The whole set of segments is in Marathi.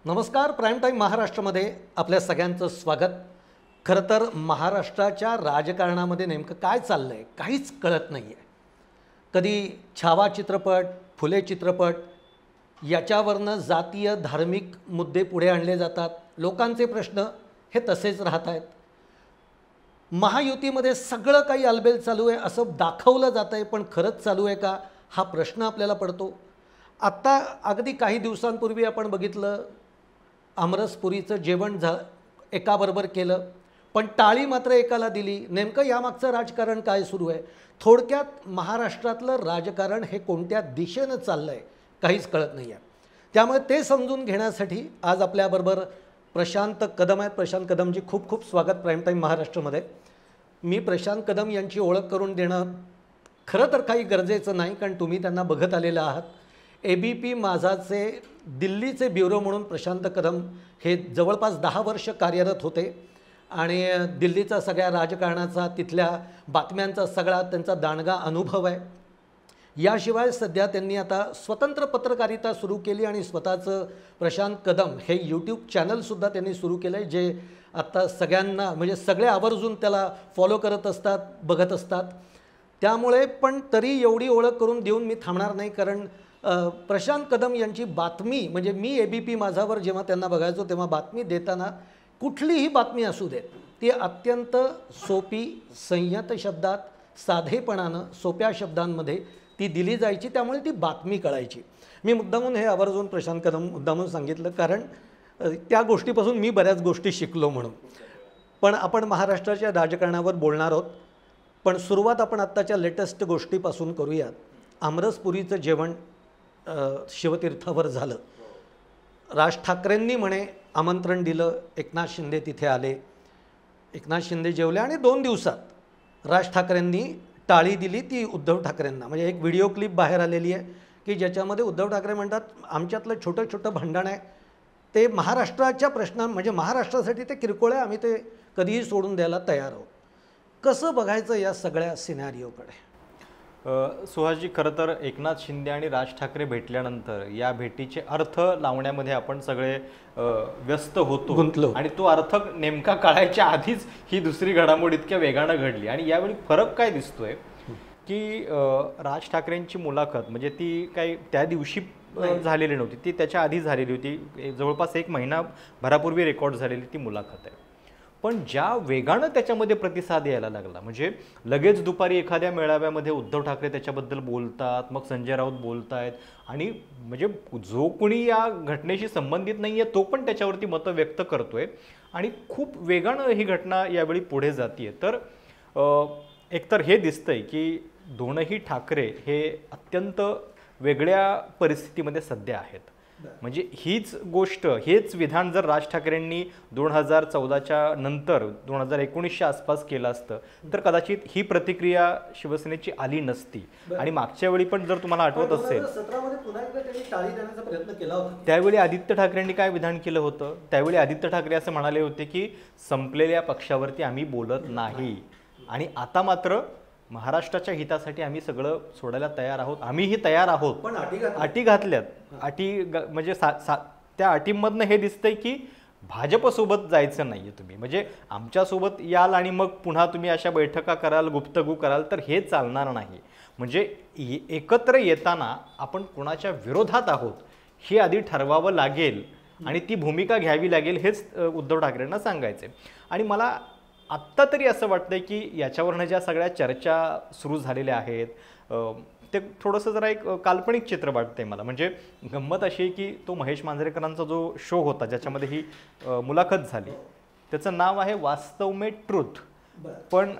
नमस्कार. प्राईम टाईम महाराष्ट्रामध्ये आपल्या सगळ्यांचं स्वागत. खरं तर महाराष्ट्राच्या राजकारणामध्ये नेमकं काय चाललं आहे काहीच कळत नाही आहे. कधी छावा चित्रपट, फुले चित्रपट याच्यावरनं जातीय धार्मिक मुद्दे पुढे आणले जातात. लोकांचे प्रश्न हे तसेच राहत आहेत. महायुतीमध्ये सगळं काही अलबेल चालू आहे असं दाखवलं जातं आहे, पण खरंच चालू आहे का हा प्रश्न आपल्याला पडतो. आत्ता अगदी काही दिवसांपूर्वी आपण बघितलं, आमरसपुरीचं जेवण एकाबरोबर केलं, पण टाळी मात्र एकाला दिली. नेमकं यामागचं राजकारण काय सुरू आहे? थोडक्यात महाराष्ट्रातलं राजकारण हे कोणत्या दिशेनं चाललं आहे काहीच कळत नाही आहे. त्यामुळे ते समजून घेण्यासाठी आज आपल्याबरोबर प्रशांत कदम आहेत. प्रशांत कदमजी, खूप खूप स्वागत प्राईम टाईम महाराष्ट्रामध्ये. मी प्रशांत कदम यांची ओळख करून देणं खरं तर काही गरजेचं नाही, कारण तुम्ही त्यांना बघत आलेलं आहात. ABP माझाचे दिल्लीचे ब्युरो म्हणून प्रशांत कदम हे जवळपास 10 वर्ष कार्यरत होते आणि दिल्लीचा सगळ्या राजकारणाचा, तिथल्या बातम्यांचा सगळा त्यांचा दांडगा अनुभव आहे. याशिवाय सध्या त्यांनी आता स्वतंत्र पत्रकारिता सुरू केली आणि स्वतःचं प्रशांत कदम हे यूट्यूब चॅनलसुद्धा त्यांनी सुरू केलं आहे, जे आत्ता सगळ्यांना म्हणजे सगळे आवर्जून त्याला फॉलो करत असतात, बघत असतात. त्यामुळे पण तरी एवढी ओळख करून देऊन मी थांबणार नाही, कारण प्रशांत कदम यांची बातमी म्हणजे मी ABP माझावर जेव्हा त्यांना बघायचो तेव्हा बातमी देताना कुठलीही बातमी असू देत ती अत्यंत सोपी, संयत शब्दात, साधेपणानं, सोप्या शब्दांमध्ये ती दिली जायची. त्यामुळे ती बातमी कळायची. मी मुद्दामून हे आवर्जून प्रशांत कदम मुद्दामून सांगितलं, कारण त्या गोष्टीपासून मी बऱ्याच गोष्टी शिकलो म्हणून. पण आपण महाराष्ट्राच्या राजकारणावर बोलणार आहोत, पण सुरुवात आपण आत्ताच्या लेटेस्ट गोष्टीपासून करूयात. आमरसपुरीचं जेवण शिवतीर्थावर झालं. राज ठाकरेंनी म्हणे आमंत्रण दिलं, एकनाथ शिंदे तिथे आले, एकनाथ शिंदे जेवले आणि 2 दिवसात राज ठाकरेंनी टाळी दिली ती उद्धव ठाकरेंना. म्हणजे एक व्हिडिओ क्लिप बाहेर आलेली आहे की ज्याच्यामध्ये उद्धव ठाकरे म्हणतात, आमच्यातलं छोटं छोटं भांडण आहे, ते महाराष्ट्राच्या म्हणजे महाराष्ट्रासाठी ते किरकोळ आहे, आम्ही ते कधीही सोडून द्यायला तयार आहोत. कसं बघायचं या सगळ्या सिनॅरिओकडे? सुहासजी, खरं तर एकनाथ शिंदे आणि राज ठाकरे भेटल्यानंतर या भेटीचे अर्थ लावण्यामध्ये आपण सगळे व्यस्त होतो, गुंतलो, आणि तो अर्थ नेमका कळायच्या आधीच ही दुसरी घडामोड इतक्या वेगानं घडली. आणि यावेळी फरक काय दिसतोय की राज ठाकरेंची मुलाखत म्हणजे ती काही त्या दिवशी झालेली नव्हती, ती त्याच्या आधी झालेली होती. जवळपास 1 महिनाभरापूर्वी रेकॉर्ड झालेली ती मुलाखत आहे. पण ज्या वेगानं त्याच्यामध्ये प्रतिसाद यायला लागला, म्हणजे लगेच दुपारी एखाद्या मेळाव्यामध्ये उद्धव ठाकरे त्याच्याबद्दल बोलतात, मग संजय राऊत बोलत आहेत, आणि म्हणजे जो कोणी या घटनेशी संबंधित नाही आहे तो पण त्याच्यावरती मतं व्यक्त करतोय, आणि खूप वेगानं ही घटना यावेळी पुढे जाते. तर एकतर हे दिसतंय की दोनही ठाकरे हे अत्यंत वेगळ्या परिस्थितीमध्ये सध्या आहेत. म्हणजे हीच गोष्ट, हेच विधान जर राज ठाकरेंनी 2014च्या नंतर 2019च्या आसपास केलं असतं तर कदाचित ही प्रतिक्रिया शिवसेनेची आली नसती. आणि मागच्या वेळी पण जर तुम्हाला आठवत असेल, 2017 मध्ये पुन्हा एकदा त्यांनी टाळी देण्याचा प्रयत्न केला होता. त्यावेळी आदित्य ठाकरेंनी काय विधान केलं होतं? त्यावेळी आदित्य ठाकरे असं म्हणाले होते की संपलेल्या पक्षावरती आम्ही बोलत नाही, आणि आता मात्र महाराष्ट्राच्या हितासाठी आम्ही सगळं सोडायला तयार आहोत, आम्हीही तयार आहोत. पण अटी घातल्यात. म्हणजे त्या अटींमधनं हे दिसतंय की भाजपसोबत जायचं नाहीये तुम्ही, म्हणजे आमच्यासोबत याल आणि मग पुन्हा तुम्ही अशा बैठका कराल, गुप्तगू कराल, तर हे चालणार नाही. म्हणजे एकत्र येताना आपण कोणाच्या विरोधात आहोत हे आधी ठरवावं लागेल आणि ती भूमिका घ्यावी लागेल, हेच उद्धव ठाकरेंना सांगायचे. आणि मला आत्ता तरी असं वाटतंय की याच्यावरनं ज्या सगळ्या चर्चा सुरू झालेल्या आहेत ते थोडंसं जरा एक काल्पनिक चित्र वाटतंय मला. म्हणजे गंमत अशी आहे की तो महेश मांजरेकरांचा जो शो होता ज्याच्यामध्ये ही मुलाखत झाली, त्याचं नाव आहे वास्तव में ट्रुथ, पण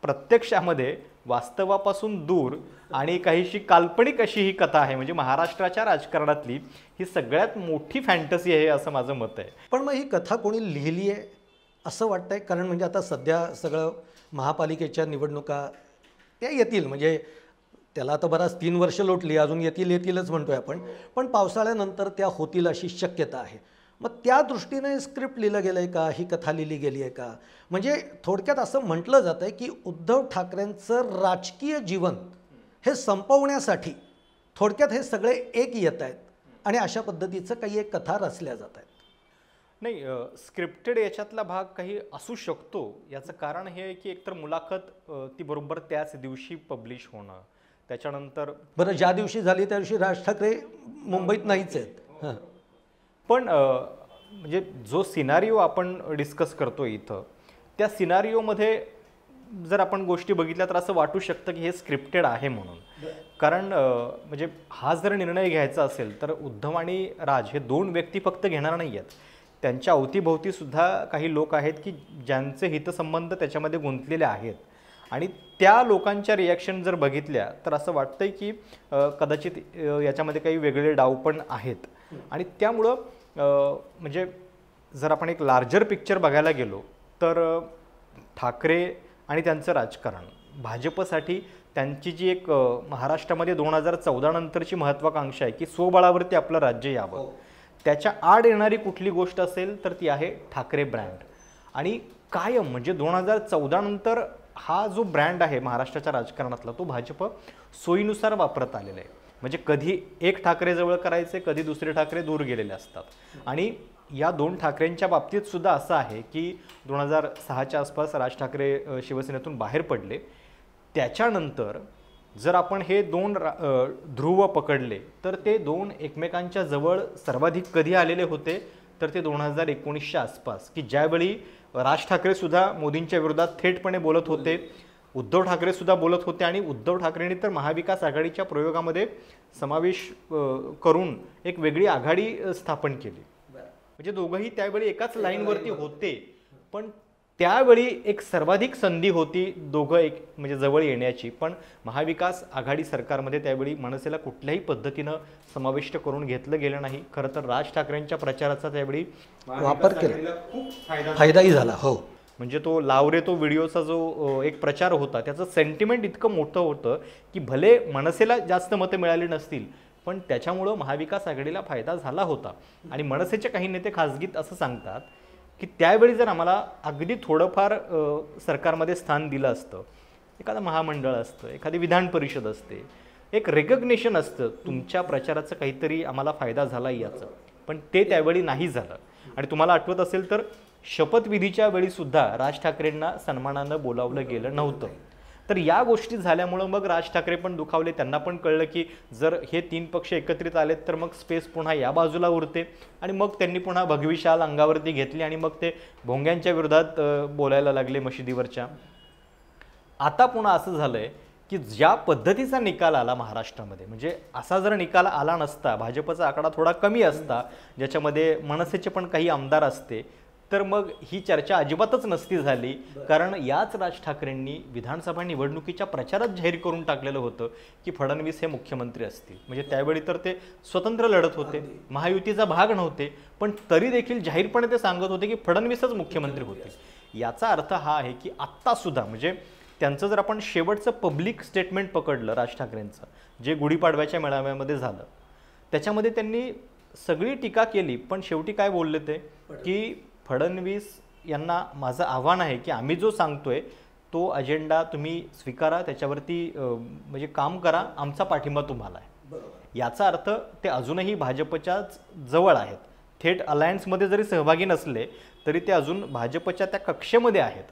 प्रत्यक्षामध्ये वास्तवापासून दूर आणि काहीशी काल्पनिक अशी ही कथा आहे. म्हणजे महाराष्ट्राच्या राजकारणातली ही सगळ्यात मोठी फॅन्टसी आहे असं माझं मत आहे. पण मग ही कथा कोणी लिहिली आहे असं वाटतंय? कारण म्हणजे आता सध्या सगळं महापालिकेच्या निवडणुका त्या येतील, म्हणजे त्याला आता बराच 3 वर्ष लोटली, अजून येतीलच म्हणतोय आपण, पण पावसाळ्यानंतर त्या होतील अशी शक्यता आहे. मग त्या दृष्टीने स्क्रिप्ट लिहिलं गेलं आहे का, ही कथा लिहिली गेली आहे का? म्हणजे थोडक्यात असं म्हटलं जातं आहे की उद्धव ठाकरेंचं राजकीय जीवन हे संपवण्यासाठी थोडक्यात हे सगळे एक येत आहेत आणि अशा पद्धतीचं काही एक कथा रचल्या जात आहेत. नाही, स्क्रिप्टेड याच्यातला भाग काही असू शकतो. याचं कारण हे आहे की एकतर मुलाखत ती बरोबर त्याच दिवशी पब्लिश होणं, त्याच्यानंतर बरं, ज्या दिवशी झाली त्या दिवशी राज ठाकरे मुंबईत नाहीच आहेत. हां. पण म्हणजे जो सिनारिओ आपण डिस्कस करतो इथं, त्या सिनारिओमध्ये जर आपण गोष्टी बघितल्या तर असं वाटू शकतं की हे स्क्रिप्टेड आहे म्हणून. कारण म्हणजे हा जर निर्णय घ्यायचा असेल तर उद्धव आणि राज हे दोन व्यक्ती फक्त घेणार नाही आहेत, त्यांच्या अवतीभोवती सुद्धा काही लोक आहेत की ज्यांचे हितसंबंध त्याच्यामध्ये गुंतलेले आहेत. आणि त्या लोकांच्या रिॲक्शन जर बघितल्या तर असं वाटतंय की कदाचित याच्यामध्ये काही वेगळे डाव पण आहेत. आणि त्यामुळं म्हणजे जर आपण एक लार्जर पिक्चर बघायला गेलो तर ठाकरे आणि त्यांचं राजकारण, भाजपसाठी त्यांची जी एक महाराष्ट्रामध्ये 2014 नंतरची महत्त्वाकांक्षा आहे की स्वबळावरती आपलं राज्य यावं, त्याच्या आड येणारी कुठली गोष्ट असेल तर ती आहे ठाकरे ब्रँड. आणि कायम म्हणजे 2014 नंतर हा जो ब्रँड आहे महाराष्ट्राच्या राजकारणातला तो भाजप सोयीनुसार वापरत आलेला आहे. म्हणजे कधी एक ठाकरे जवळ करायचे, कधी दुसरे ठाकरे दूर गेलेले असतात. आणि या दोन ठाकरेंच्या बाबतीत सुद्धा असं आहे की 2006च्या आसपास राज ठाकरे शिवसेनेतून बाहेर पडले. त्याच्यानंतर जर आपण हे दोन ध्रुव पकडले तर ते दोन एकमेकांच्या जवळ सर्वाधिक कधी आलेले होते तर ते 2019च्या आसपास, की ज्यावेळी राज ठाकरे सुद्धा मोदींच्या विरोधात थेटपणे बोलत होते, उद्धव ठाकरे सुद्धा बोलत होते. आणि उद्धव ठाकरेंनी तर महाविकास आघाडीच्या प्रयोगामध्ये समावेश करून एक वेगळी आघाडी स्थापन केली. म्हणजे दोघंही त्यावेळी एकाच लाईनवरती होते, पण त्यावेळी एक सर्वाधिक संधी होती दोघं एक म्हणजे जवळ येण्याची. पण महाविकास आघाडी सरकारमध्ये त्यावेळी मनसेला कुठल्याही पद्धतीनं समाविष्ट करून घेतलं गेलं नाही. खरं तर राज ठाकरेंच्या प्रचाराचा त्यावेळी वापर केला, खूप फायदाही झाला. हो, म्हणजे तो लावरे तो व्हिडिओचा जो एक प्रचार होता त्याचं सेंटिमेंट इतकं मोठं होतं की भले मनसेला जास्त मतं मिळाली नसतील पण त्याच्यामुळं महाविकास आघाडीला फायदा झाला होता. आणि मनसेचे काही नेते खासगीत असं सांगतात की त्यावेळी जर आम्हाला अगदी थोडंफार सरकारमध्ये स्थान दिलं असतं, एखादं महामंडळ असतं, एखादी विधान परिषद असते, एक रेकग्नेशन असतं, तुमच्या प्रचाराचं काहीतरी आम्हाला फायदा झाला याचं, पण ते त्यावेळी नाही झालं. आणि तुम्हाला आठवत असेल तर शपथविधीच्या वेळीसुद्धा राज ठाकरेंना सन्मानानं बोलावलं गेलं नव्हतं. तर या गोष्टी झाल्यामुळं मग राज ठाकरे पण दुखावले. त्यांना पण कळलं की जर हे तीन पक्ष एकत्रित आलेत तर मग स्पेस पुन्हा या बाजूला उरते. आणि मग त्यांनी पुन्हा भगवी शाल अंगावरती घेतली आणि मग ते भोंग्यांच्या विरोधात बोलायला लागले मशिदीवरच्या. आता पुन्हा असं झालंय की ज्या पद्धतीचा निकाल आला महाराष्ट्रामध्ये, म्हणजे असा जर निकाल आला नसता, भाजपचा आकडा थोडा कमी असता, ज्याच्यामध्ये मनसेचे पण काही आमदार असते, तर मग ही चर्चा अजिबातच नसती झाली. कारण याच राज ठाकरेंनी विधानसभा निवडणुकीच्या प्रचारात जाहीर करून टाकलेलं होतं की फडणवीस हे मुख्यमंत्री असतील. म्हणजे त्यावेळी तर ते स्वतंत्र लढत होते, महायुतीचा भाग नव्हते, पण तरी देखील जाहीरपणे ते सांगत होते की फडणवीसच मुख्यमंत्री होते. याचा अर्थ हा आहे की आत्तासुद्धा म्हणजे त्यांचं जर आपण शेवटचं पब्लिक स्टेटमेंट पकडलं राज ठाकरेंचं, जे गुढीपाडव्याच्या मेळाव्यामध्ये झालं, त्याच्यामध्ये त्यांनी सगळी टीका केली, पण शेवटी काय बोलले ते की फडणवीस यांना माझं आव्हान आहे की आम्ही जो सांगतोय तो अजेंडा तुम्ही स्वीकारा, त्याच्यावरती म्हणजे काम करा, आमचा पाठिंबा तुम्हाला आहे. याचा अर्थ ते अजूनही भाजपच्याच जवळ आहेत. थेट अलायन्समध्ये जरी सहभागी नसले तरी ते अजून भाजपच्या त्या कक्षेमध्ये आहेत.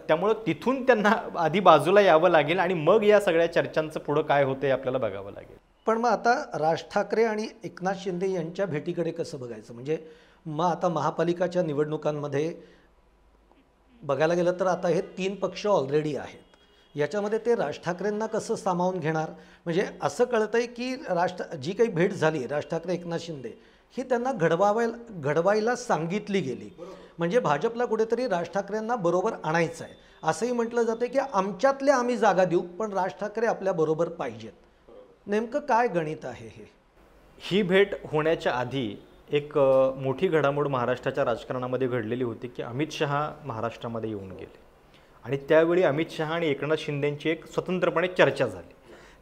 त्यामुळं तिथून त्यांना आधी बाजूला यावं लागेल आणि मग या सगळ्या चर्चांचं पुढं काय होतं आपल्याला बघावं लागेल. पण मग आता राज ठाकरे आणि एकनाथ शिंदे यांच्या भेटीकडे कसं बघायचं? म्हणजे मग आता महापालिकाच्या निवडणुकांमध्ये बघायला गेलं तर आता हे 3 पक्ष ऑलरेडी आहेत, याच्यामध्ये ते राज ठाकरेंना कसं सामावून घेणार? म्हणजे असं कळतंय की जी काही भेट झाली राज ठाकरे एकनाथ शिंदे ही त्यांना घडवायला सांगितली गेली. म्हणजे भाजपला कुठेतरी राज ठाकरेंना बरोबर आणायचं आहे. असंही म्हटलं जातं की आमच्यातले आम्ही जागा देऊ पण राज ठाकरे आपल्याबरोबर पाहिजेत. नेमकं काय गणित आहे हे? ही भेट होण्याच्या आधी एक मोठी घडामोड महाराष्ट्राच्या राजकारणामध्ये घडलेली होती की अमित शहा महाराष्ट्रामध्ये येऊन गेले आणि त्यावेळी अमित शहा आणि एकनाथ शिंदेंची एक स्वतंत्रपणे चर्चा झाली.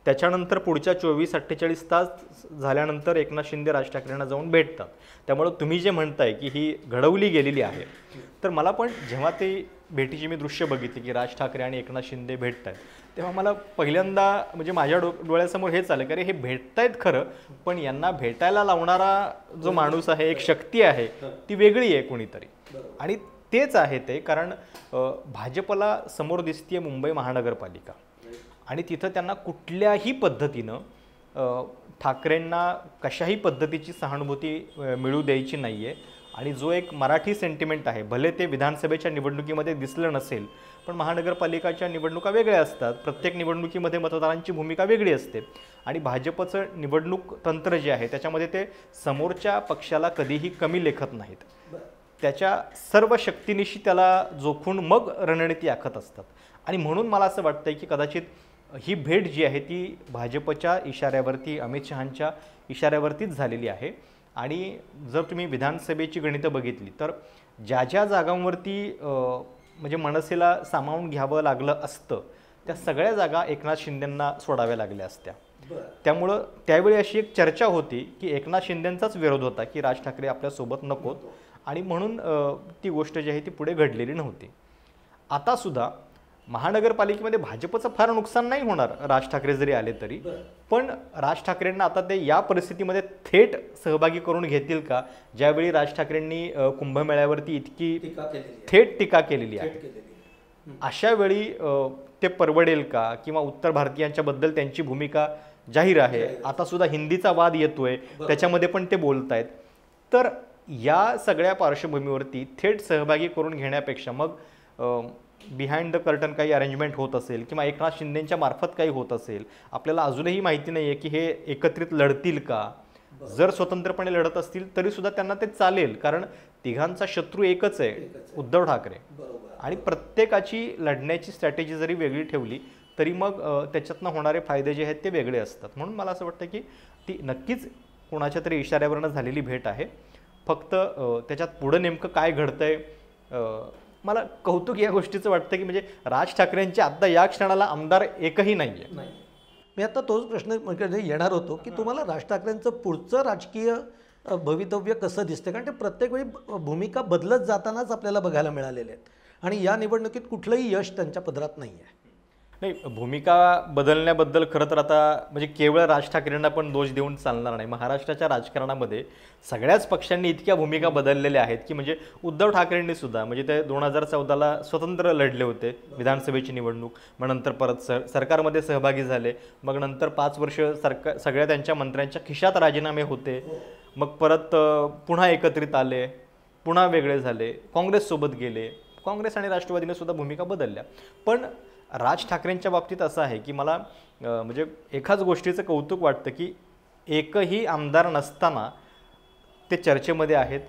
त्याच्यानंतर पुढच्या 24-48 तास झाल्यानंतर एकनाथ शिंदे राज ठाकरेंना जाऊन भेटतात. त्यामुळं तुम्ही जे म्हणताय की ही घडवली गेलेली आहे, तर मला पण जेव्हा ते भेटीची मी दृश्य बघितली की राज ठाकरे आणि एकनाथ शिंदे भेटत आहेत, तेव्हा मला पहिल्यांदा म्हणजे माझ्या डोळ्यासमोर हेच आलं की अरे हे भेटतायत खरं, पण यांना भेटायला लावणारा जो माणूस आहे, एक शक्ती आहे, ती वेगळी आहे कोणीतरी. आणि तेच आहे ते, कारण भाजपला समोर दिसतीये मुंबई महानगरपालिका आणि तिथं त्यांना कुठल्याही पद्धतीनं ठाकरेंना कशाही पद्धतीची सहानुभूती मिळू द्यायची नाही आहे. आणि जो एक मराठी सेंटिमेंट आहे, भले ते विधानसभेच्या निवडणुकीमध्ये दिसलं नसेल, पण महानगरपालिकाच्या निवडणुका वेगळ्या असतात. प्रत्येक निवडणुकीमध्ये मतदारांची भूमिका वेगळी असते आणि भाजपचं निवडणूक तंत्र जे आहे त्याच्यामध्ये ते समोरच्या पक्षाला कधीही कमी लेखत नाहीत. त्याच्या सर्व शक्तीनिशी त्याला जोखून मग रणनीती आखत असतात. आणि म्हणून मला असं वाटतंय की कदाचित ही भेट जी आहे ती भाजपच्या इशाऱ्यावरती, अमित शहांच्या इशाऱ्यावरतीच झालेली आहे. आणि जर तुम्ही विधानसभेची गणितं बघितली तर ज्या ज्या जागांवरती म्हणजे मनसेला सामावून घ्यावं लागलं असतं, त्या सगळ्या जागा एकनाथ शिंदेंना सोडाव्या लागल्या असत्या. त्यामुळं त्यावेळी अशी एक चर्चा होती की एकनाथ शिंदेंचाच विरोध होता की राज ठाकरे आपल्यासोबत नकोत, आणि म्हणून ती गोष्ट जी आहे ती पुढे घडलेली नव्हती. आता सुद्धा महानगरपालिकेमध्ये भाजपचं फार नुकसान नाही होणार राज ठाकरे जरी आले तरी, पण राज ठाकरेंना आता ते या परिस्थितीमध्ये थेट सहभागी करून घेतील का, ज्यावेळी राज ठाकरेंनी कुंभमेळ्यावरती इतकी थेट टीका केलेली आहे. अशा वेळी ते परवडेल का, किंवा उत्तर भारतीयांच्याबद्दल त्यांची भूमिका जाहीर आहे, आता सुद्धा हिंदीचा वाद येतोय त्याच्यामध्ये पण ते बोलतायत. तर या सगळ्या पार्श्वभूमीवरती थेट सहभागी करून घेण्यापेक्षा मग बिहाइंड द कर्टन काही अरेंजमेंट होत असेल किंवा एकनाथ शिंदेंच्या मार्फत काही होत असेल, आपल्याला अजूनही माहिती नाही आहे की हे एकत्रित लढतील का. जर स्वतंत्रपणे लढत असतील तरी सुद्धा त्यांना ते चालेल, कारण तिघांचा शत्रू एकच आहे, उद्धव ठाकरे. आणि प्रत्येकाची लढण्याची स्ट्रॅटेजी जरी वेगळी ठेवली तरी मग त्याच्यातनं होणारे फायदे जे आहेत ते वेगळे असतात. म्हणून मला असं वाटतं की ती नक्कीच कोणाच्या तरी इशाऱ्यावरनं झालेली भेट आहे. फक्त त्याच्यात पुढं नेमकं काय घडतंय, मला कौतुक या गोष्टीचं वाटतं की म्हणजे राज ठाकरेंचे आता या क्षणाला आमदार एकही नाही आहे. मी आता तोच प्रश्न येणार होतो की तुम्हाला राज ठाकरेंचं पुढचं राजकीय भवितव्य कसं दिसतं, कारण ते प्रत्येक वेळी भूमिका बदलत जातानाच आपल्याला बघायला मिळालेले आहेत आणि या निवडणुकीत कुठलंही यश त्यांच्या पदरात नाही आहे. नाही, भूमिका बदलण्याबद्दल खरं तर आता म्हणजे केवळ राज ठाकरेंना पण दोष देऊन चालणार नाही. महाराष्ट्राच्या राजकारणामध्ये सगळ्याच पक्षांनी इतक्या भूमिका बदललेल्या आहेत की म्हणजे उद्धव ठाकरेंनी सुद्धा म्हणजे ते 2014ला स्वतंत्र लढले होते विधानसभेची निवडणूक, मग नंतर परत सरकारमध्ये सहभागी झाले, मग नंतर 5 वर्ष सगळ्या त्यांच्या मंत्र्यांच्या खिशात राजीनामे होते, मग परत पुन्हा एकत्रित आले, पुन्हा वेगळे झाले, काँग्रेससोबत गेले, काँग्रेस आणि राष्ट्रवादीने सुद्धा भूमिका बदलल्या. पण राज ठाकरेंच्या बाबतीत असं आहे की मला म्हणजे एकाच गोष्टीचं कौतुक वाटतं की एकही आमदार नसताना ते चर्चेमध्ये आहेत,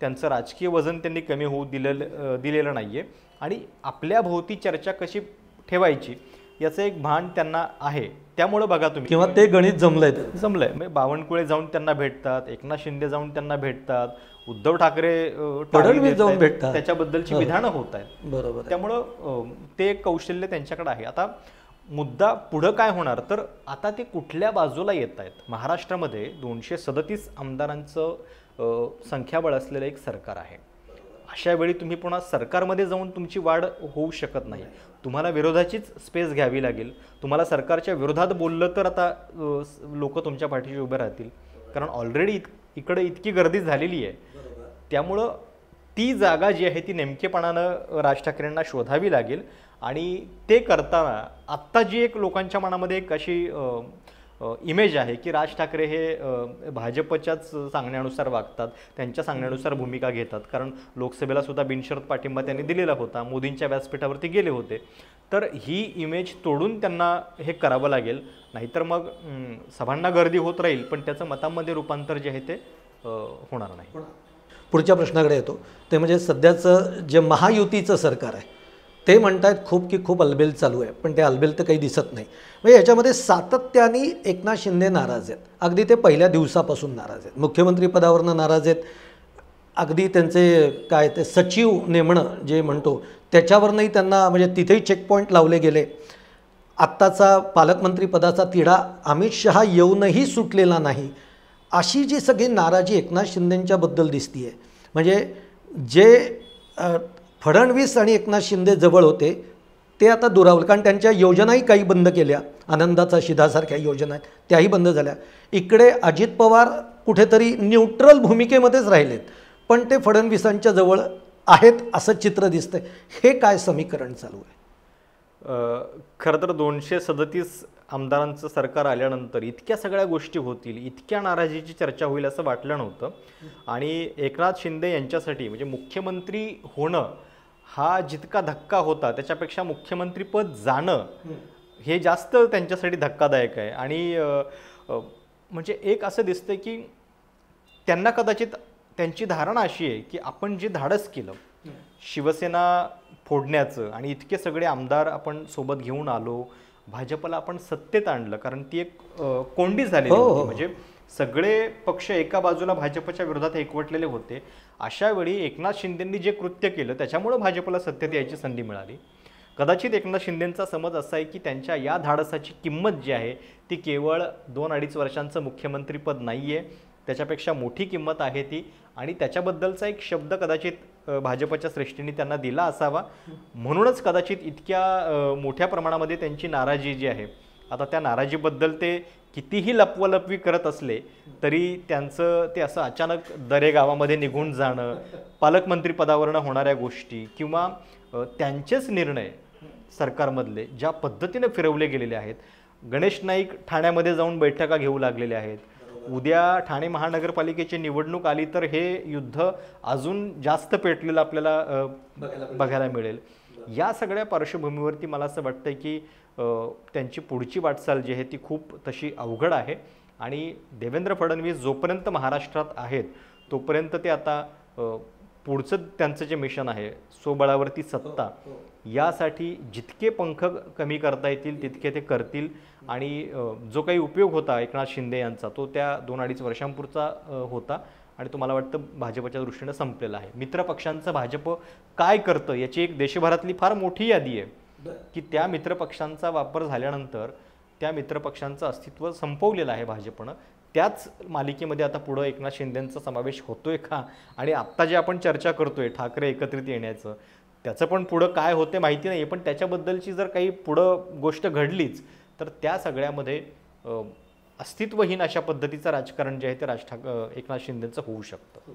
त्यांचं राजकीय वजन त्यांनी कमी होऊ दिलेलं नाही आहे आणि आपल्या भोवती चर्चा कशी ठेवायची याचं एक भान त्यांना आहे. त्यामुळं बघा तुम्ही, किंवा ते गणित जमलंय म्हणजे बावनकुळे जाऊन त्यांना भेटतात, एकनाथ शिंदे जाऊन त्यांना भेटतात, उद्धव ठाकरे फडणवीस जाऊन भेटतात, त्याच्याबद्दलची विधानं होत आहेत. बरोबर. त्यामुळं ते एक कौशल्य त्यांच्याकडे आहे. आता मुद्दा पुढं काय होणार, तर आता ते कुठल्या बाजूला येत आहेत. महाराष्ट्रामध्ये 237 आमदारांचं संख्याबळ असलेलं एक सरकार आहे. अशा वेळी तुम्ही पुन्हा सरकारमध्ये जाऊन तुमची वाढ होऊ शकत नाही, तुम्हाला विरोधाचीच स्पेस घ्यावी लागेल. तुम्हाला सरकारच्या विरोधात बोललं तर आता लोक तुमच्या पाठीशी उभे राहतील, कारण ऑलरेडी इकडे इतकी गर्दी झालेली आहे. त्यामुळं ती जागा जी आहे ती नेमकेपणानं राज ठाकरेंना शोधावी लागेल. आणि ते करताना आत्ता जी एक लोकांच्या मनामध्ये एक अशी इमेज आहे की राज ठाकरे हे भाजपच्याच सांगण्यानुसार वागतात, त्यांच्या सांगण्यानुसार भूमिका घेतात, कारण लोकसभेला सुद्धा बिनशर्त पाठिंबा त्यांनी दिलेला होता, मोदींच्या व्यासपीठावरती गेले होते. तर ही इमेज तोडून त्यांना हे करावं लागेल, नाहीतर मग सभांना गर्दी होत राहील पण त्याचं मतांमध्ये रूपांतर जे आहे ते होणार नाही. पुढच्या प्रश्नाकडे येतो, ते म्हणजे सध्याचं जे महायुतीचं सरकार आहे ते म्हणतात खूप अलबेल चालू आहे, पण ते अलबेल तर काही दिसत नाही. म्हणजे याच्यामध्ये सातत्याने एकनाथ शिंदे नाराज आहेत, अगदी ते पहिल्या दिवसापासून नाराज आहेत, मुख्यमंत्री पदावरनं नाराज आहेत, अगदी त्यांचे काय ते सचिव नेमणं जे म्हणतो त्याच्यावरनंही त्यांना म्हणजे तिथेही चेकपॉईंट लावले गेले. आत्ताचा पालकमंत्री पदाचा तिढा अमित शहा येऊनही सुटलेला नाही, अशी जी सगळी नाराजी एकनाथ शिंदेंच्याबद्दल दिसते आहे. म्हणजे जे फडणवीस आणि एकनाथ शिंदे जवळ होते ते आता दुरावले, कारण त्यांच्या योजनाही काही बंद केल्या. आनंदाचा शिधासारख्या योजना आहेत त्याही बंद झाल्या. इकडे अजित पवार कुठेतरी न्यूट्रल भूमिकेमध्येच राहिलेत, पण ते फडणवीसांच्या जवळ आहेत असं चित्र दिसतंय. हे काय समीकरण चालू आहे? खरं तर 237 आमदारांचं सरकार आल्यानंतर इतक्या सगळ्या गोष्टी होतील, इतक्या नाराजीची चर्चा होईल असं वाटलं नव्हतं. आणि एकनाथ शिंदे यांच्यासाठी म्हणजे मुख्यमंत्री होणं हा जितका धक्का होता त्याच्यापेक्षा मुख्यमंत्रीपद जाणं हे जास्त त्यांच्यासाठी धक्कादायक आहे. आणि म्हणजे एक असं दिसतं की त्यांना कदाचित त्यांची धारणा अशी आहे की आपण जे धाडस केलं शिवसेना फोडण्याचं आणि इतके सगळे आमदार आपण सोबत घेऊन आलो, भाजपला आपण सत्तेत आणलं, कारण ती एक कोंडी झालेली होती. म्हणजे सगळे पक्ष एका बाजूला भाजपच्या विरोधात एकवटलेले होते. अशा वेळी एकनाथ शिंदेंनी जे कृत्य केलं त्याच्यामुळे भाजपला सत्तेत यायची संधी मिळाली. कदाचित एकनाथ शिंदेंचा समज असा आहे की त्यांच्या या धाडसाची किंमत जी आहे ती केवळ 2-2.5 वर्षांचं मुख्यमंत्रीपद नाही आहे, त्याच्यापेक्षा मोठी किंमत आहे ती. आणि त्याच्याबद्दलचा एक शब्द कदाचित भाजपच्या श्रेष्ठींनी त्यांना दिला असावा, म्हणूनच कदाचित इतक्या मोठ्या प्रमाणामध्ये त्यांची नाराजी जी आहे. आता त्या नाराजीबद्दल ते कितीही लपवालपवी करत असले तरी त्यांचं ते असं अचानक दरेगावामध्ये निघून जाणं, पालकमंत्रीपदावरनं होणाऱ्या गोष्टी किंवा त्यांचेच निर्णय सरकारमधले ज्या पद्धतीने फिरवले गेलेले आहेत. गणेश नाईक ठाण्यामध्ये जाऊन बैठका घेऊ लागलेले आहेत. उद्या ठाणे महानगरपालिकेची निवडणूक आली तर हे युद्ध अजून जास्त पेटलेलं आपल्याला बघायला मिळेल. या सगळ्या पार्श्वभूमीवरती मला असं वाटतं की त्यांची पुढची वाटचाल जी आहे ती खूप तशी अवघड आहे. आणि देवेंद्र फडणवीस जोपर्यंत महाराष्ट्रात आहेत तोपर्यंत ते आता पुढचं त्यांचं जे मिशन आहे स्वबळावरती सत्ता, यासाठी जितके पंख कमी करता येतील तितके ते करतील. आणि जो काही उपयोग होता एकनाथ शिंदे यांचा तो त्या 2-2.5 वर्षांपुरचा होता आणि तो मला वाटतं भाजपच्या दृष्टीनं संपलेला आहे. मित्रपक्षांचं भाजप काय करतं याची एक देशभरातली फार मोठी यादी आहे की त्या मित्रपक्षांचा वापर झाल्यानंतर त्या मित्रपक्षांचं अस्तित्व संपवलेलं आहे भाजपनं. त्याच मालिकेमध्ये आता पुढं एकनाथ शिंदेंचा समावेश होतोय का? आणि आत्ता जे आपण चर्चा करतोय ठाकरे एकत्रित येण्याचं, त्याचं पण पुढं काय होते माहिती नाही, पण त्याच्याबद्दलची जर काही पुढं गोष्ट घडलीच तर त्या सगळ्यामध्ये अस्तित्वहीन अशा पद्धतीचं राजकारण जे आहे ते एकनाथ शिंदेंचं होऊ शकतं.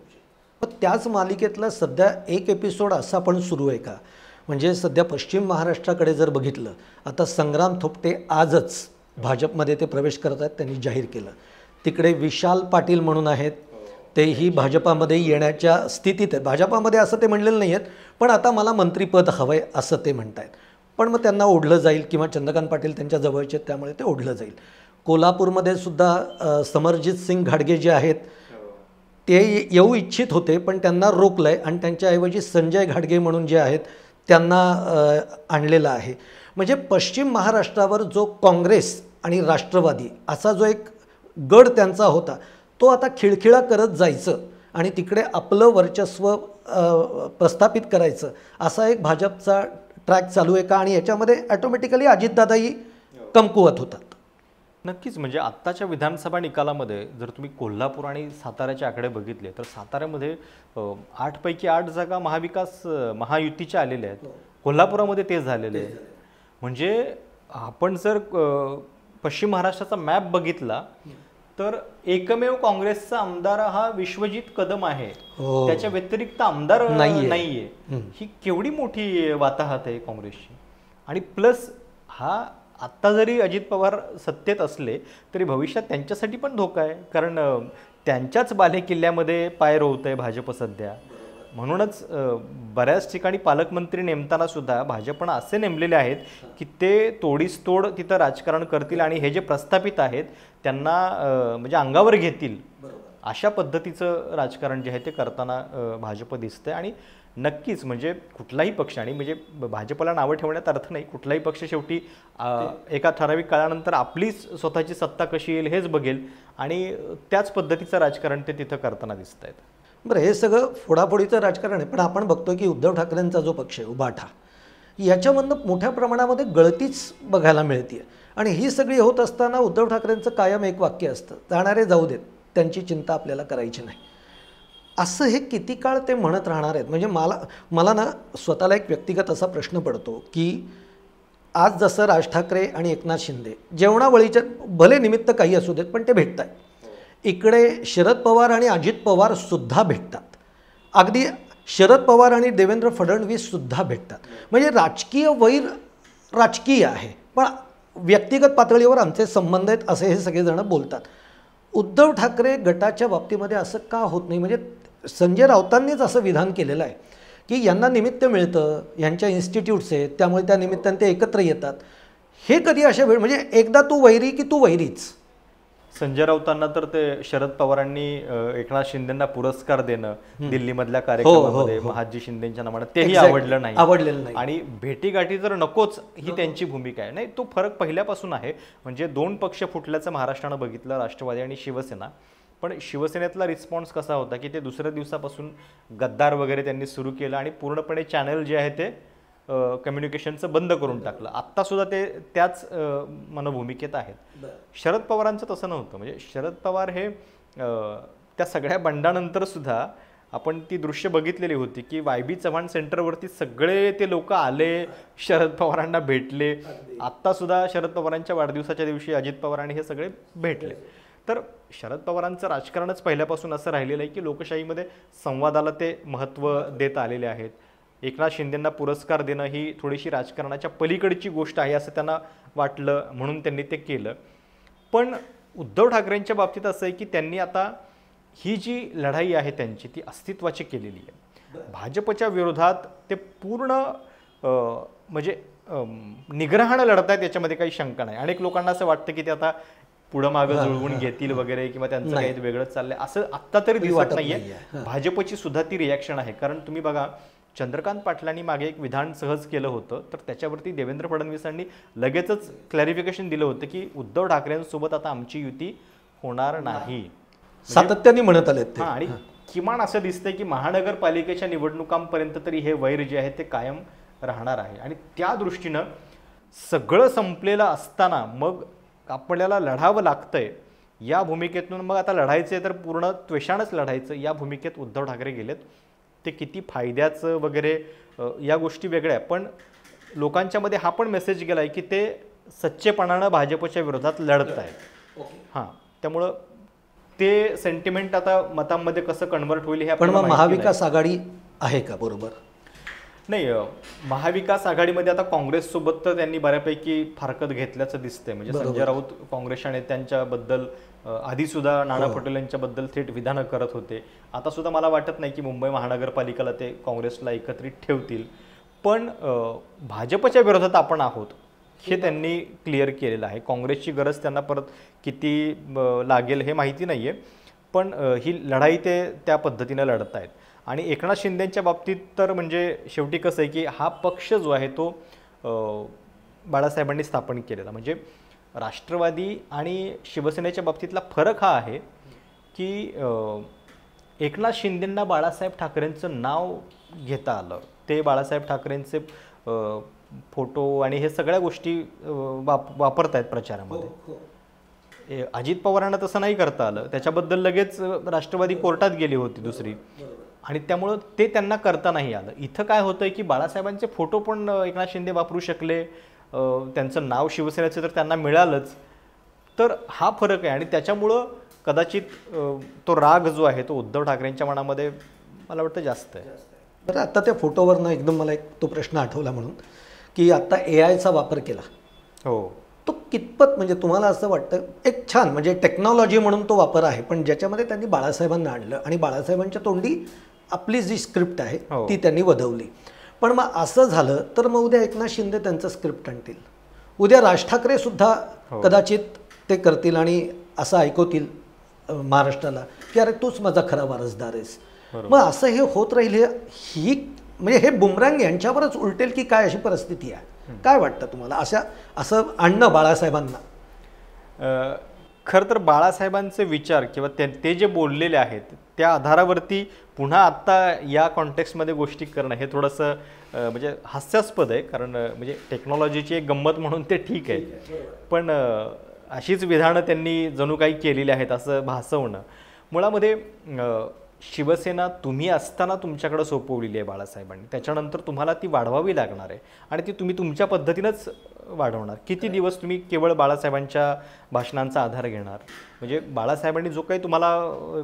पण त्याच मालिकेतला सध्या एक एपिसोड असा पण सुरू आहे का? म्हणजे सध्या पश्चिम महाराष्ट्राकडे जर बघितलं, आता संग्राम थोपटे आजच भाजपमध्ये ते प्रवेश करत आहेत, त्यांनी जाहीर केलं. तिकडे विशाल पाटील म्हणून आहेत, तेही भाजपामध्ये येण्याच्या स्थितीत आहेत. भाजपामध्ये असं ते म्हणलेलं नाही आहेत, पण आता मला मंत्रिपद हवं आहे असं ते म्हणत आहेत. पण मग त्यांना ओढलं जाईल किंवा चंद्रकांत पाटील त्यांच्या जवळचे आहेत त्यामुळे ते ओढलं जाईल. कोल्हापूरमध्ये सुद्धा समरजित सिंग घाडगे जे आहेत ते येऊ इच्छित होते पण त्यांना रोखलं आहे आणि त्यांच्याऐवजी संजय घाडगे म्हणून जे आहेत त्यांना आणलेलं आहे. म्हणजे पश्चिम महाराष्ट्रावर जो काँग्रेस आणि राष्ट्रवादी असा जो एक गड त्यांचा होता तो आता खिळखिळा करत जायचं आणि तिकडे आपलं वर्चस्व प्रस्थापित करायचं असा एक भाजपचा ट्रॅक चालू आहे का? आणि याच्यामध्ये ॲटोमॅटिकली अजितदादाही कमकुवत होतात. नक्कीच. म्हणजे आत्ताच्या विधानसभा निकालामध्ये जर तुम्ही कोल्हापूर आणि साताऱ्याचे आकडे बघितले तर साताऱ्यामध्ये 8 पैकी 8 जागा महायुतीच्या आलेल्या आहेत. कोल्हापुरामध्ये ते झालेले आहे. म्हणजे आपण जर पश्चिम महाराष्ट्राचा मॅप बघितला तर एकमेव काँग्रेसचा आमदार हा विश्वजित कदम आहे. त्याच्या व्यतिरिक्त आमदार नाहीये. ही केवढी मोठी वाताहत आहे काँग्रेसची. आणि प्लस हा आत्ता जरी अजित पवार सत्तेत असले तरी भविष्यात त्यांच्यासाठी पण धोका आहे, कारण त्यांच्याच बालेकिल्ल्यामध्ये पाय रोवत आहे भाजप सध्या. म्हणूनच बऱ्याच ठिकाणी पालकमंत्री नेमताना सुद्धा भाजपनं असे नेमलेले आहेत की ते तोडीसतोड तिथं राजकारण करतील आणि हे जे प्रस्थापित आहेत त्यांना म्हणजे अंगावर घेतील अशा पद्धतीचं राजकारण जे आहे ते करताना भाजप दिसतंय. आणि नक्कीच म्हणजे कुठलाही पक्ष, आणि म्हणजे भाजपला नावं ठेवण्यात अर्थ नाही, कुठलाही पक्ष शेवटी एका ठराविक काळानंतर आपली स्वतःची सत्ता कशी येईल हेच बघेल आणि त्याच पद्धतीचं राजकारण ते तिथं करताना दिसत आहेत. बरं, हे सगळं फोडाफोडीचं राजकारण आहे, पण आपण बघतो की उद्धव ठाकरेंचा जो पक्ष आहे उभाठा, याच्यामधनं मोठ्या प्रमाणामध्ये गळतीच बघायला मिळते. आणि ही सगळी होत असताना उद्धव ठाकरेंचं कायम एक वाक्य असतं, जाणारे जाऊ देत, त्यांची चिंता आपल्याला करायची नाही. असं हे किती काळ ते म्हणत राहणार आहेत? म्हणजे मला ना स्वतःला एक व्यक्तिगत असा प्रश्न पडतो की आज जसं राज ठाकरे आणि एकनाथ शिंदे जेवणावळीच्या भले निमित्त काही असू देत पण ते भेटत आहेत, इकडे शरद पवार आणि अजित पवार सुद्धा भेटतात, अगदी शरद पवार आणि देवेंद्र फडणवीस सुद्धा भेटतात. म्हणजे राजकीय वैर राजकीय आहे, पण व्यक्तिगत पातळीवर आमचे संबंध आहेत असे हे सगळेजण बोलतात. उद्धव ठाकरे गटाच्या बाबतीमध्ये असं का होत नाही? म्हणजे संजय राऊतांनीच असं विधान केलेलं आहे की यांना निमित्त मिळतं, यांच्या इन्स्टिट्यूट्स आहेत, त्यामुळे त्या निमित्ताने ते एकत्र येतात. हे कधी अशा वेळ म्हणजे एकदा तू वैरी की तू वैरीच. संजय राऊतांना तर ते शरद पवारांनी एकनाथ शिंदेंना पुरस्कार देणं दिल्लीमधल्या कार्यक्रमामध्ये महाजी शिंदेच्या नावानं तेही आवडलेलं नाही. आणि भेटीगाठी तर नकोच ही त्यांची भूमिका आहे. नाही, तो फरक पहिल्यापासून आहे. म्हणजे दोन पक्ष फुटल्याचं महाराष्ट्रानं बघितलं, राष्ट्रवादी आणि शिवसेना. पण शिवसेनेतला रिस्पॉन्स कसा होता की ते दुसऱ्या दिवसापासून गद्दार वगैरे त्यांनी सुरू केलं आणि पूर्णपणे चॅनल जे आहे ते कम्युनिकेशनचं बंद करून टाकलं. आत्तासुद्धा ते त्याच मनभूमिकेत आहेत. शरद पवारांचं तसं नव्हतं. म्हणजे शरद पवार हे त्या सगळ्या बंडानंतर सुद्धा आपण ती दृश्य बघितलेली होती की YB चव्हाण सेंटरवरती सगळे ते लोक आले, शरद पवारांना भेटले. आत्तासुद्धा शरद पवारांच्या वाढदिवसाच्या दिवशी अजित पवार आणि हे सगळे भेटले. तर शरद पवारांचं राजकारणच पहिल्यापासून असं राहिलेलं आहे की लोकशाहीमध्ये संवादाला ते महत्त्व देत आलेले आहेत. एकनाथ शिंदेंना पुरस्कार देणं ही थोडीशी राजकारणाच्या पलीकडची गोष्ट आहे असं त्यांना वाटलं, म्हणून त्यांनी ते केलं. पण उद्धव ठाकरेंच्या बाबतीत असं आहे की त्यांनी आता ही जी लढाई आहे त्यांची ती अस्तित्वाची केलेली आहे. भाजपच्या विरोधात ते पूर्ण म्हणजे निग्रहानं लढत आहेत, याच्यामध्ये काही शंका नाही. अनेक लोकांना असं वाटतं की ते आता पुढं मागं जुळवून घेतील वगैरे किंवा त्यांचं काही वेगळंच चाललंय, असं आत्ता तरी दिसत नाहीये. भाजपची सुद्धा ती रिॲक्शन आहे. कारण तुम्ही बघा, चंद्रकांत पाटलांनी मागे एक विधान सहज केलं होतं, तर त्याच्यावरती देवेंद्र फडणवीसांनी लगेचच क्लॅरिफिकेशन दिलं होतं की उद्धव ठाकरेंसोबत आता आमची युती होणार नाही, सातत्याने म्हणत आले ते. आणि किमान असं दिसतंय की महानगरपालिकेच्या निवडणुकांपर्यंत तरी हे वैर जे आहे ते कायम राहणार आहे. आणि त्या दृष्टीनं सगळं संपलेलं असताना मग आपल्याला लढावं लागतंय या भूमिकेतून, मग आता लढायचं तर पूर्ण त्वेषानंच लढायचं या भूमिकेत उद्धव ठाकरे गेलेत. ते किती फायद्याचं वगैरे या गोष्टी वेगळ्या, पण लोकांच्या मध्ये हा पण मेसेज गेला आहे की ते सच्चेपणानं भाजपच्या विरोधात लढत आहेत. हां, त्यामुळं ते सेंटिमेंट आता मतांमध्ये कसं कन्वर्ट होईल हे. पण मग महाविकास आघाडी आहे का बरोबर? नाही, महाविकास आघाडीमध्ये आता काँग्रेससोबत तर त्यांनी बऱ्यापैकी फारकत घेतल्याचं दिसतंय. म्हणजे संजय राऊत काँग्रेसच्या नेत्यांच्याबद्दल आधीसुद्धा नाना पटोले यांच्याबद्दल थेट विधानं करत होते. आता सुद्धा मला वाटत नाही की मुंबई महानगरपालिकेला ते काँग्रेसला एकत्रित ठेवतील. पण भाजपच्या विरोधात आपण आहोत हे त्यांनी क्लिअर केलेलं आहे. काँग्रेसची गरज त्यांना परत किती लागेल हे माहिती नाही आहे, पण ही लढाई ते त्या पद्धतीनं लढत आहेत. आणि एकनाथ शिंदेच्या बाबतीत तर म्हणजे शेवटी कसं आहे की हा पक्ष जो आहे तो बाळासाहेबांनी स्थापन केलेला. म्हणजे राष्ट्रवादी आणि शिवसेनेच्या बाबतीतला फरक हा आहे की एकनाथ शिंदेंना बाळासाहेब ठाकरेंचं नाव घेता आलं. ते बाळासाहेब ठाकरेंचे फोटो आणि हे सगळ्या गोष्टी वापरत आहेत प्रचारामध्ये. अजित पवारांना तसं नाही करता आलं, त्याच्याबद्दल लगेच राष्ट्रवादी कोर्टात गेली होती दुसरी, आणि त्यामुळं ते त्यांना करता नाही आलं. इथं काय होतंय की बाळासाहेबांचे फोटो पण एकनाथ शिंदे वापरू शकले, त्यांचं नाव शिवसेनेचं तर त्यांना मिळालंच. तर हा फरक आहे आणि त्याच्यामुळं कदाचित तो राग जो आहे तो उद्धव ठाकरेंच्या मनामध्ये मला वाटतं जास्त आहे. बरं, आता त्या फोटोवरनं एकदम मला एक तो प्रश्न आठवला म्हणून की आता AIचा वापर केला, हो, तो कितपत म्हणजे तुम्हाला असं वाटतं एक छान म्हणजे टेक्नॉलॉजी म्हणून तो वापर आहे, पण ज्याच्यामध्ये त्यांनी बाळासाहेबांना आणलं आणि बाळासाहेबांच्या तोंडी आपली जी स्क्रिप्ट आहे ती त्यांनी वधवली. पण मग असं झालं तर मग उद्या एकनाथ शिंदे त्यांचं स्क्रिप्ट आणतील, उद्या राज ठाकरे सुद्धा कदाचित ते करतील आणि असं ऐकवतील महाराष्ट्राला की अरे तूच माझा खरा वारसदार आहेस. मग असं हे होत राहील, ही म्हणजे हे बुमरँग यांच्यावरच उलटेल की काय अशी परिस्थिती आहे? काय वाटतं तुम्हाला असं आणणं बाळासाहेबांना? खरं तर बाळासाहेबांचे विचार किंवा ते जे बोललेले आहेत त्या आधारावरती पुन्हा आत्ता या कॉन्टेक्स्टमध्ये गोष्टी करणं हे थोडंसं म्हणजे हास्यास्पद आहे. कारण म्हणजे टेक्नॉलॉजीची एक गंमत म्हणून ते ठीक आहे, पण अशीच विधानं त्यांनी जणू काही केलेली आहेत असं भासवणं. मुळामध्ये शिवसेना तुम्ही असताना तुमच्याकडे सोपवलेली आहे बाळासाहेबांनी, त्याच्यानंतर तुम्हाला ती वाढवावी लागणार आहे आणि ती तुम्ही तुमच्या पद्धतीनंच वाढवणार. किती दिवस तुम्ही केवळ बाळासाहेबांच्या भाषणांचा आधार घेणार? म्हणजे बाळासाहेबांनी जो काही तुम्हाला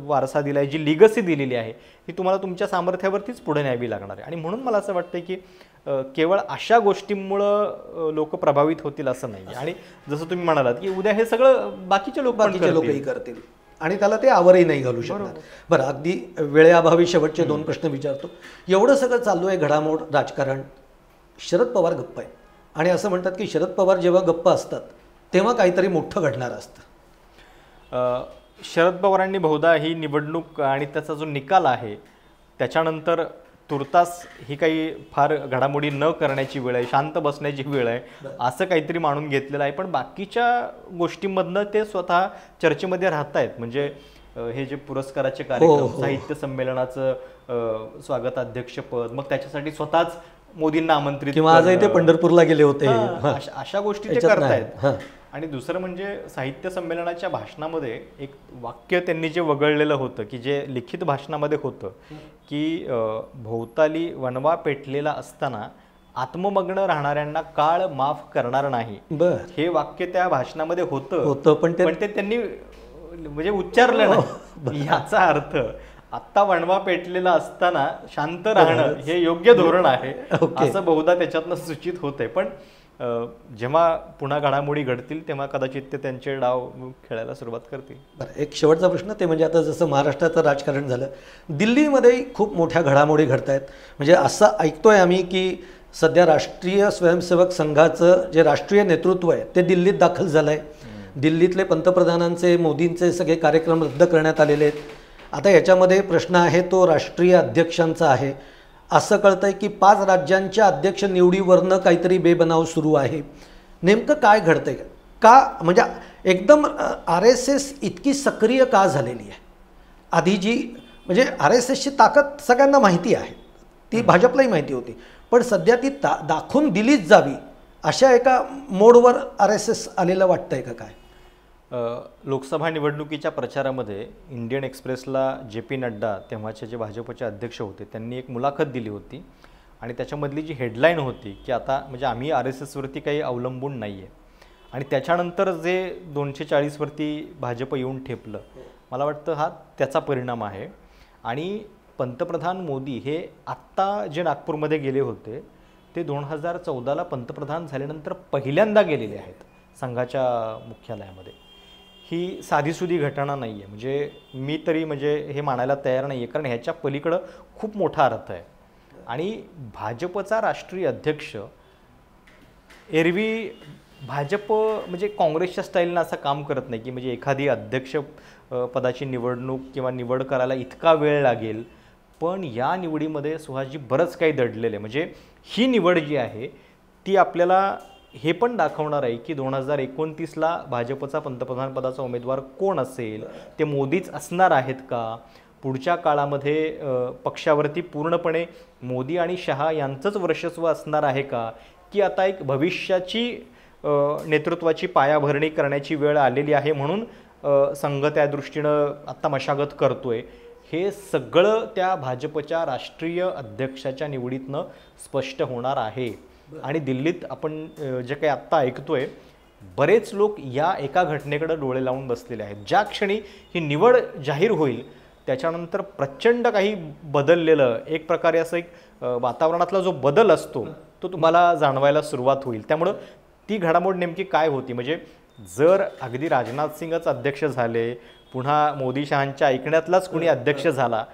वारसा दिला आहे, जी लिगसी दिलेली आहे, ती तुम्हाला तुमच्या सामर्थ्यावरतीच पुढे न्यावी लागणार आहे. आणि म्हणून मला असं वाटतं की केवळ अशा गोष्टींमुळं लोक प्रभावित होतील असं नाही. आणि जसं तुम्ही म्हणालात की उद्या हे सगळं बाकीचे लोकही करतील आणि त्याला ते आवरही नाही घालू शकणार. बरं, अगदी वेळेअभावी शेवटचे 2 प्रश्न विचारतो. एवढं सगळं चालू आहे घडामोड, राजकारण, शरद पवार गप्प आहे आणि असं म्हणतात की शरद पवार जेव्हा गप्प असतात तेव्हा काहीतरी मोठं घडणार असतं. शरद पवारांनी बहुधा ही निवडणूक आणि त्याचा जो निकाल आहे त्याच्यानंतर तुर्तास ही काही फार घडामोडी न करण्याची वेळ आहे, शांत बसण्याची वेळ आहे, असं काहीतरी मानून घेतलेलं आहे. पण बाकीच्या गोष्टींमधनं ते स्वतः चर्चेमध्ये राहत आहेत. म्हणजे हे जे पुरस्काराचे कार्यक्रम, साहित्य संमेलनाचं स्वागताध्यक्षपद, मग त्याच्यासाठी स्वतःच मोदींना आमंत्रित किंवा आजही ते पंढरपूरला गेले होते, अशा गोष्टी ते करतायत. आणि दुसरं म्हणजे साहित्य संमेलनाच्या भाषणामध्ये एक वाक्य त्यांनी जे वगळलेलं होतं की जे लिखित भाषणामध्ये होतं की भोवताली वणवा पेटलेला असताना आत्ममग्न राहणाऱ्यांना काळ माफ करणार नाही. हे वाक्य त्या भाषणामध्ये होतं, पण ते त्यांनी म्हणजे उच्चारलं नाही. याचा अर्थ आत्ता वणवा पेटलेला असताना शांत राहणं हे योग्य धोरण आहे असं बहुधा त्याच्यातनं सूचित होतंय. पण जेव्हा पुन्हा घडामोडी घडतील तेव्हा कदाचित ते त्यांचे डाव खेळायला सुरुवात करतील. बरं, एक शेवटचा प्रश्न ते म्हणजे आता जसं महाराष्ट्राचं राजकारण झालं, दिल्लीमध्ये खूप मोठ्या घडामोडी घडत आहेत. म्हणजे असं ऐकतोय आम्ही की सध्या राष्ट्रीय स्वयंसेवक संघाचं जे राष्ट्रीय नेतृत्व आहे ते दिल्लीत दाखल झालं आहे. दिल्लीतले पंतप्रधानांचे, मोदींचे सगळे कार्यक्रम रद्द करण्यात आलेले आहेत. आता याच्यामध्ये प्रश्न आहे तो राष्ट्रीय अध्यक्षांचा आहे. असं कळतंय की 5 राज्यांच्या अध्यक्ष निवडीवरनं काहीतरी बेबनाव सुरू आहे. नेमकं काय घडतंय? का म्हणजे एकदम RSS इतकी सक्रिय का झालेली आहे? आधी जी म्हणजे RSSची ताकद सगळ्यांना माहिती आहे, ती भाजपलाही माहिती होती, पण सध्या ती दाखवून दिलीच जावी अशा एका मोडवर RSS आलेलं वाटतंय का काय? लोकसभा निवडणुकीच्या प्रचारामध्ये इंडियन एक्सप्रेसला JP नड्डा, तेव्हाचे जे भाजपचे अध्यक्ष होते, त्यांनी एक मुलाखत दिली होती आणि त्याच्यामधली जी हेडलाईन होती की आता म्हणजे आम्ही RSSवरती काही अवलंबून नाही आहे. आणि त्याच्यानंतर जे 240वरती भाजप येऊन ठेपलं, मला वाटतं हा त्याचा परिणाम आहे. आणि पंतप्रधान मोदी हे आत्ता जे नागपूरमध्ये गेले होते ते 2014ला पंतप्रधान झाल्यानंतर पहिल्यांदा गेलेले आहेत संघाच्या मुख्यालयामध्ये. ही साधीसुधी घटना नाही आहे. म्हणजे मी तरी म्हणजे हे मानायला तयार नाही आहे, कारण ह्याच्या पलीकडं खूप मोठा अर्थ आहे. आणि भाजपचा राष्ट्रीय अध्यक्ष एरवी भाजप म्हणजे काँग्रेसच्या स्टाईलनं असं काम करत नाही की म्हणजे एखादी अध्यक्ष पदाची निवडणूक किंवा निवड करायला इतका वेळ लागेल. पण या निवडीमध्ये सुहासजी बरंच काही दडलेलं आहे. म्हणजे ही निवड जी आहे ती आपल्याला हे पण दाखवणार आहे की 2029ला भाजपचा पंतप्रधानपदाचा उमेदवार कोण असेल, ते मोदीच असणार आहेत का, पुढच्या काळामध्ये पक्षावरती पूर्णपणे मोदी आणि शहा यांचंच वर्चस्व असणार आहे का, की आता एक भविष्याची नेतृत्वाची पायाभरणी करण्याची वेळ आलेली आहे म्हणून संघ त्या दृष्टीनं आत्ता मशागत करतोय. हे सगळं त्या भाजपच्या राष्ट्रीय अध्यक्षाच्या निवडीतनं स्पष्ट होणार आहे. आणि दिल्लीत आपण जे काही आत्ता ऐकतोय, बरेच लोक या एका घटनेकडे डोळे लावून बसलेले आहेत. ज्या क्षणी ही निवड जाहीर होईल त्याच्यानंतर प्रचंड काही बदललेलं, एक प्रकारे असं एक वातावरणातला जो बदल असतो तो तुम्हाला जाणवायला सुरुवात होईल. त्यामुळं ती घडामोड नेमकी काय होती, म्हणजे जर अगदी राजनाथ सिंगच अध्यक्ष झाले, पुन्हा मोदी शहांच्या ऐकण्यातलाच कुणी अध्यक्ष झाला,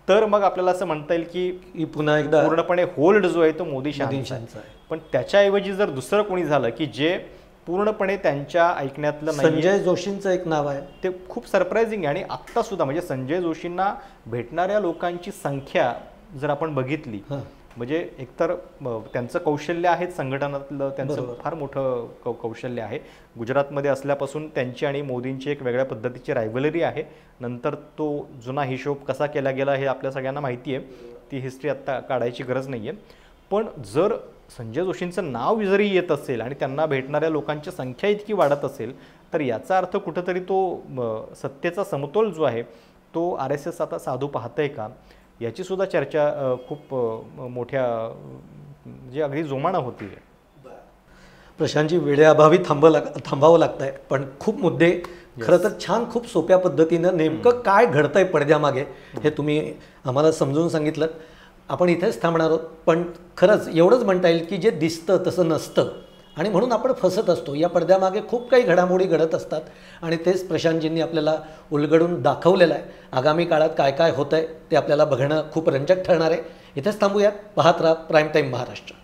तर मग आपल्याला असं म्हणता येईल की पुन्हा एकदा पूर्णपणे होल्ड जो आहे तो मोदी शहांचा आहे. पण त्याच्याऐवजी जर दुसरं कोणी झालं की जे पूर्णपणे त्यांच्या ऐकण्यातलं नाही, संजय जोशींचं एक नाव आहे, ते खूप सरप्रायझिंग आहे. आणि आत्तासुद्धा म्हणजे संजय जोशींना भेटणाऱ्या लोकांची संख्या जर आपण बघितली म्हणजे एकतर त्यांचं कौशल्य आहे संघटनातलं, त्यांचं फार मोठं कौशल्य आहे. गुजरातमध्ये असल्यापासून त्यांची आणि मोदींची एक वेगळ्या पद्धतीची रायव्हलरी आहे. नंतर तो जुना हिशोब कसा केला गेला हे आपल्या सगळ्यांना माहिती आहे, ती हिस्ट्री आत्ता काढायची गरज नाही आहे. पण जर संजय जोशींचं नाव जरी येत असेल आणि त्यांना भेटणाऱ्या लोकांची संख्या इतकी वाढत असेल, तर याचा अर्थ कुठंतरी तो सत्तेचा समतोल जो आहे तो RSS आता साधू पाहतंय का, याची सुद्धा चर्चा खूप मोठ्या म्हणजे अगदी जोमानं होती आहे. प्रशांतजी, वेळेअभावी थांबावं लागत आहे, पण खूप मुद्दे खरं तर छान खूप सोप्या पद्धतीनं नेमकं काय घडतंय पडद्यामागे हे तुम्ही आम्हाला समजून सांगितलं. आपण इथेच थांबणार आहोत, पण खरंच एवढंच म्हणता येईल की जे दिसतं तसं नसतं आणि म्हणून आपण फसत असतो. या पडद्यामागे खूप काही घडामोडी घडत असतात आणि तेच प्रशांतजींनी आपल्याला उलगडून दाखवलेलं आहे. आगामी काळात काय काय होतं आहे ते आपल्याला बघणं खूप रंजक ठरणार आहे. इथेच थांबूयात. पाहत राहा प्राईम टाईम महाराष्ट्र.